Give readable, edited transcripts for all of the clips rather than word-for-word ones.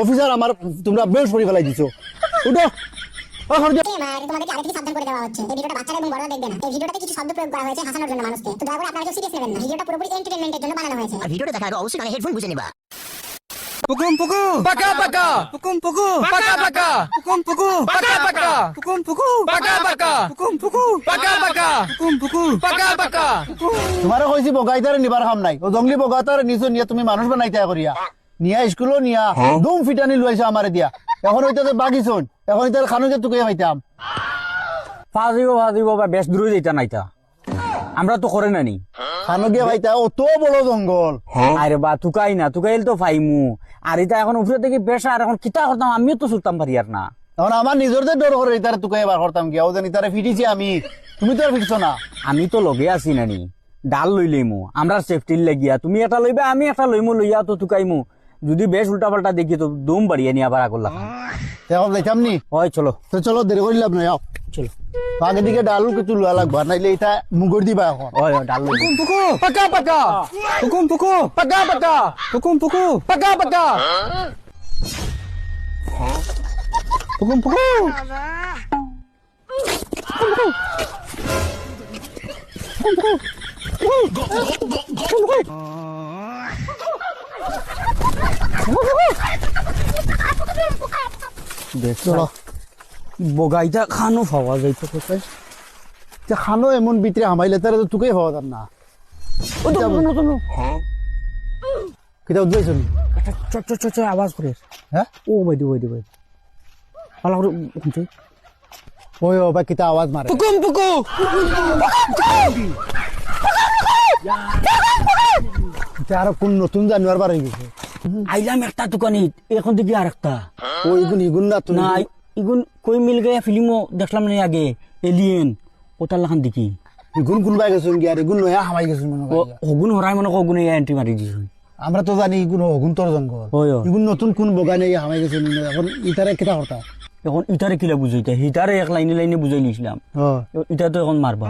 Officer আমার তোমরা বেশ করে ফেলাই দিছো। উঠো তোমাদেরকে আগে থেকে সাবধান করে দেওয়া হচ্ছে। এই ভিডিওটা বাচ্চারা এবং বড়রা দেখবে না। এই ভিডিওটাতে কিছু শব্দ প্রয়োগ করা হয়েছে হাসানোর জন্য মানুষকে। তো দয়া করে আপনারা কেউ সিরিয়াস নেবেন না। ভিডিওটা পুরোপুরি এন্টারটেইনমেন্টের জন্য বানানো হয়েছে। আর ভিডিওটা দেখার আগে অবশ্যই কানে হেডফোন গুঁজে নিবা। Pukum puku, Paka paka, pukum puku, paka paka, pukum puku, paka paka, pukum puku, paka paka, pukum puku, paka paka, pukum puku, paka paka. তোমার কইছি বগাইতারে নিবার কাম নাই। ও জঙ্গলি বগাতারে নিছো নিয়া তুমি মানুষ বানাইতে করিয়া নিয়া স্কুলও নিয়া দুম ফিটানি লইছো আমারে দিয়া। এখন হইতাছে বাগিছন, এখন হইতাছে খানুকে তুকে খাইতাম। ফাজিব বা বেশ দূরে যেটা নাইতা আমরা তো করে নানি খানুকে খাইতা অত বড় জঙ্গল। আরে বা তুকাইল তো ফাইমু আর এটা এখন উপরে থেকে বেশ আর এখন কিতা করতাম আমিও তো চলতাম পারি আর না। এখন আমার নিজরদের ডর করে ইতারে তুকে এবার করতাম কি? ও জানি তারে ফিটিছি আমি, তুমি তো আর ফিটছো না। আমি তো লগে আছি নানি ডাল লইলেমু আমরা সেফটির লাগিয়া তুমি এটা লইবা আমি একটা লইমু লইয়া তো তুকাইমু যদি বেশ উল্টা পাল্টা দেখি তো দম বাড়িয়ে নিয়ে আবার আগর লাগা এখন যাইতাম নি। হয় চলো তো চলো দেরি করি লাভ নাই, আও চলো আগে দিকে ডাল কিছু লোয়া লাগবা, নাইলে এটা মুগর দিবা এখন। হয় ডাল লইবো pukum puku, Paka paka, pukum puku, paka paka, pukum puku, paka paka. pukum puku. চলো বগাইটা খানো পাওয়া যাইতো কোথায় খানো এমন ভিতরে হামাইলে তারা তো তুকেই হওয়া যান না। কিতা উদ্দেশ্য নি? চ আওয়াজ করে হ্যাঁ ও বাইদি ভালো করে শুনছি ওই ও বা কিতা আওয়াজ মারে। Pukum puku, এটা আরো কোন নতুন জানুয়ার বার হয়ে গেছে। আইলাম একটা দোকানে এখন দেখি আর একটা ও ইগুন না তুমি? না ইগুন কই মিল গয়া ফিল্মও দেখলাম না আগে এলিয়েন ওটার লাখান দেখি ইগুন কোনবাই গেছুন কি আর ইগুন নয়া হামাই গেছুন মনে হয়। হগুন হরাই মনে হগুন এন্ট্রি মারি দিছুন আমরা তো জানি ইগুন হগুন তোর জঙ্গল। ওই ও। ইগুন নতুন কোন বগা নেই হামাই গেছুন। এখন ইতারে কিতা করতা? এখন ইটারে কিলা বুঝাইতা হিটারে এক লাইনে বুঝাই নিছিলাম ইটা তো এখন মারবা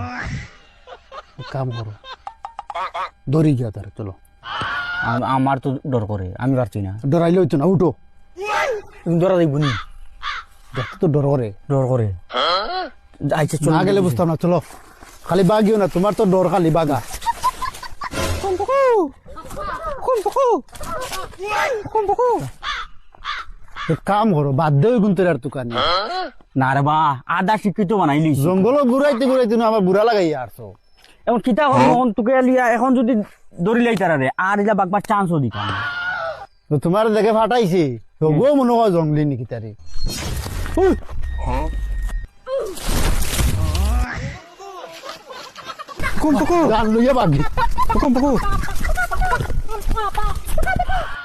কাম করো দড়ি গিয়া তার চলো। আমার তো ডর করে আমি পারছি না ডরাইলে হইতো না, উঠো। তুমি ডরা দেখবো নি দেখতে তো ডর করে। ডর করে আচ্ছা চল না গেলে বুঝতাম না, চলো। খালি বাগিও না, তোমার তো ডর খালি বাগা। এক কাম করো বাদ দেও গুনতে আর দোকানে। না রে বা আদা শিক্ষিত বানাইলি জঙ্গল ঘুরাইতে ঘুরাইতে না আমার বুড়া লাগাই আসছো। এখন কিতা হল এখন তোকে লিয়া এখন যদি দড়ি লাইতারা রে আর এটা বাগবার চান্সও দিতাম না। তো তোমার দেখে ফাটাইছে তবুও মনে হয় জঙ্গলি নাকি তারে। Pukum puku, গান লইয়া বাগি pukum puku.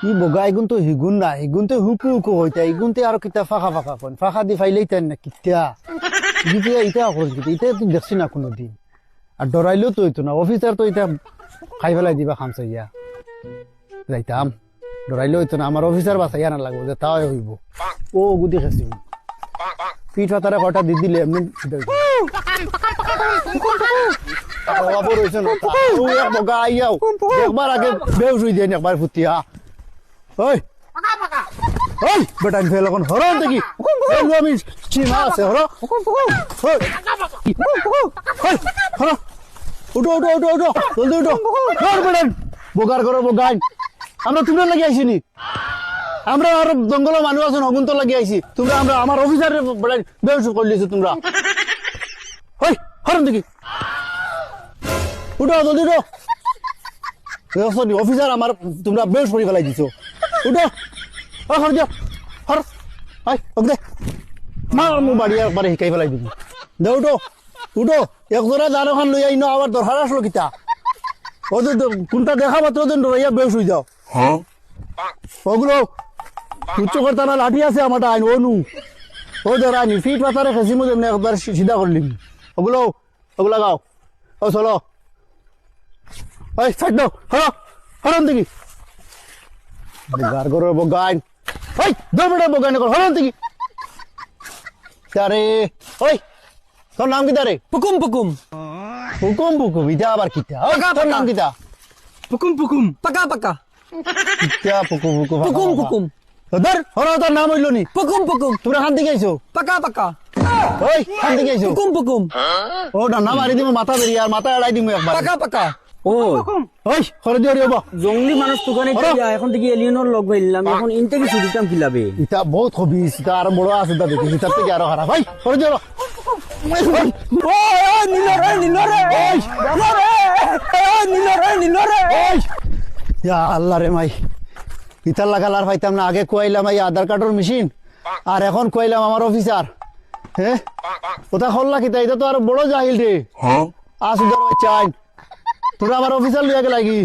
ই বগা এগুন তো হিগুন না, এগুন তো হুকু হুকু হইতা, এগুন তো আর কিতা ফাঁকা ফাঁকা কোন ফাঁকা দি ফাইলেই তাই না কিতা ইটা ইটা করল কিতা ইটা তুই দেখছি না কোনোদিন। আর ডরাইলেও তো হইতো না, অফিসার তো এটা খাই ফেলাই দিবা খামসাইয়া যাইতাম। ডরাইলেও হইতো না, আমার অফিসার বাসাইয়া না লাগবো যে তাও হইব। ও গুদি খাসি পিঠ পাতারে কটা দি দিলে এমনি বগা আইয়াও একবার আগে বেউস হয়ে যায় একবার ফুটিয়া। ওই ওই বেটা ফেল এখন হর দেখি আমি চিনা আছে হর উঠো উঠো উঠো উঠো জলদি উঠো বেটান বগার ঘর বগাই আমরা তুমি লাগি আইসিনি। আমরা আর জঙ্গল মানুষ আছো হগুন তো লাগি আইসি তোমরা আমরা আমার অফিসার বেউস করলিছো তোমরা। ওই হর দেখি উঠো জলদি উঠো অফিসার আমার তোমরা বেশ করে ফেলাই দিছো। উঠো হর দিও হর আই দে মার মু বাড়ি একবারে শিকাই ফেলাই দিবি দে উঠো উঠো একজোড়া দানো খান লই আইনো আবার দরকার আসলো কিতা ওদের কোনটা দেখা মাত্র ওদের ডরাইয়া বেশ হয়ে যাও। ওগুলো উচ্চ করতা না লাঠি আছে আমার আইন অনু ও ধরানি ফিট পাতারে খেসি মধ্যে এমনি একবার সিধা করলি ওগুলো ওগুলা গাও ও চলো ওই সাইড দাও হরো হরন দেখি গার গরো বগাইন ওই দরবড়া বগাইন কর হরন দেখি তারে ওই তোর নাম কি তারে? pukum pukum, হুকুম পুকুম ইটা আবার কিতা ও, পাকা, তোর পাকা। নাম কিতা পুকুম পুকুম Paka paka. কিতা পুকু পুকু Pukum pukum. ধর হর তোর নাম হইল নি Pukum pukum. তোমরা খান থেকে আইছো Paka paka. ওই খান থেকে আইছো Pukum pukum. ও ডান্ডা মারি দিব মাথা বেরিয়ে আর মাথা এড়াই দিব একবার Paka paka. ও ওই করে দিও রে বাবা জঙ্গলি মানুষ দোকানে গিয়া এখন থেকে এলিয়নের লগ হইলাম এখন ইনতে কি ছুটিতাম কিলাবে ইটা বহুত হবিস ইটা আর বড় আছে তা দেখি ইটার থেকে আরো খারাপ ভাই করে দিও আল্লাহ রে মাই ইতার লাগালার পাইতাম না আগে কইলাম এই আধার কার্ডের মেশিন আর এখন কইলাম আমার অফিসার হ্যাঁ ওটা হল্লা কিতা এটা তো আর বড় জাহিল রে আসুদার চাই তোরা আমার অফিসার লইয়া গেলা কি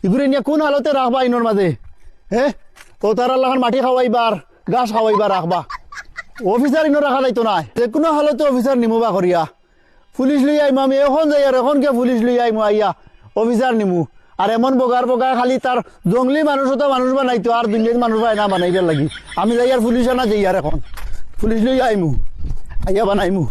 ইগুরে নিয়ে কোন হালতে রাখবা ইনোর মাঝে হ্যাঁ ও তারা লাগান মাটি খাওয়াইবার গাছ খাওয়াইবার রাখবা অফিসার ইনো রাখা যাইতো না যে কোনো হালতে অফিসার নিমুবা করিয়া পুলিশ লই আইমু আমি এখন যাই আর এখন কে পুলিশ লই আইমু আইয়া অফিসার নিমু আর এমন বগার বগার খালি তার জঙ্গলি মানুষ তো মানুষ বানাইতো আর দুনিয়ার মানুষ বানাই না বানাইবার লাগি আমি যাই আর পুলিশ আনা যাই আর এখন পুলিশ লই আইমু আইয়া বানাইমু